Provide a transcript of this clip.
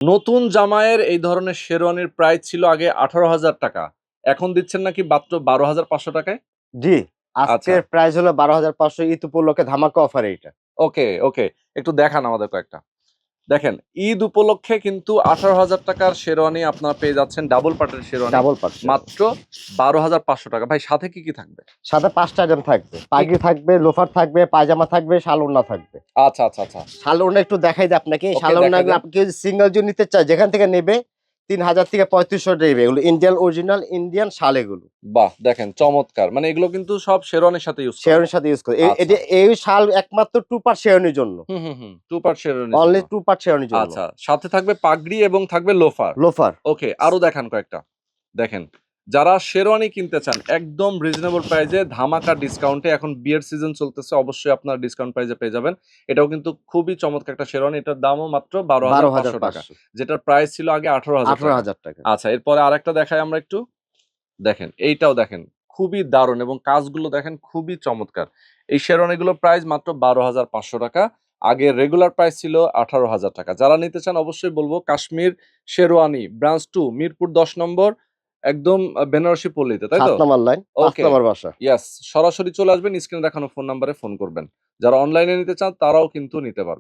নতুন জামাইয়ের এই ধরনের শেরওয়ানির প্রাইস ছিল আগে 18,000 টাকা। এখন দিচ্ছেন নাকি মাত্র 12,500 টাকায়? জি, আচ্ছা। আজকের প্রাইস হলো 12,500 ঈদ উপলক্ষে ধামাকা অফার এইটা। ওকে, ওকে। একটু দেখান আমাদের কয়েকটা। দেখেন, ঈদ উপলক্ষে কিন্তু 18,000 টাকার শেরওয়ানি আপনারা পেয়ে যাচ্ছেন ডাবল পাটের শেরওয়ানি ডাবল পাট শেরওয়ানি। মাত্র 12,500 টাকা। ভাই সাথে কি থাকবে? সাথে ৫ টা আইটেম থাকবে। পাগড়ি থাকবে, লোফার থাকবে, পায়জামা থাকবে, শাল ওড়না থাকবে। আচ্ছা, আচ্ছা, আচ্ছা। শাল ওড়না একটু দেখাই দিই আপনাকে। ওকে, শাল দেখাই ওড়নাগুলো দেন। আপনি যদি সিঙ্গেল যদি নিতে চায় যেখান থেকে নেবে ৩,০০০ থেকে ৩৫০০ নেবে। এগুলো ইন্ডিয়ান অরিজিনাল ইন্ডিয়ান শাল এগুলো। বাহ! দেখেন চমৎকার। মানে এগুলো কিন্তু সব শেরওয়ানির সাথে ইউজ করা শেরওয়ানির যায়। সাথে ইউজ করে। আচ্ছা। এই শাল একমাত্র 2 পার্ট শেরওয়ানির জন্য। হুম। 2 পার্ট শেরওয়ানির জন্য। অনলি 2 পার্ট শেরওয়ানির জন্য। আচ্ছা, সাথে থাকবে পাগড়ি এবং থাকবে লোফার। লোফার। ওকে, আরো দেখান কয়েকটা। দেখেন, যারা শেরওয়ানি কিনতে চান একদম রিজনেবল প্রাইসে ধামাকা ডিসকাউন্টে, এখন বিয়ের সিজন চলতেছে, অবশ্যই আপনারা ডিসকাউন্ট প্রাইসে পেয়ে যাবেন। এটাও কিন্তু খুবই চমৎকার একটা শেরওয়ানি। এটার দামও মাত্র 12,500 টাকা। ১২,৫০০ যেটার প্রাইস ছিল আগে 18,000 টাকা। ১৮,০০০ টাকা। আচ্ছা, এরপরে আরেকটা দেখাই আমরা একটু। দেখেন, এইটাও দেখেন। খুবই দারুণ এবং কাজগুলো দেখেন খুবই চমৎকার। এই শেরওয়ানিগুলোর প্রাইস মাত্র 12,500 টাকা। আগে রেগুলার প্রাইস ছিল 18,000 টাকা। যারা নিতে চান অবশ্যই বলব কাশ্মীর শেরওয়ানি ব্রাঞ্চ 2 মিরপুর ১০ নম্বর একদম বেনারসি পল্লীতে, তাই ৭ তো? নাম্বার লাইন, ৫ ওকে, নাম্বার বাসা। ইয়েস। সরাসরি চলে আসবেন, স্ক্রিনে দেখানো ফোন নাম্বারে ফোন করবেন। যারা অনলাইনে নিতে চান তারাও কিন্তু নিতে পারবেন।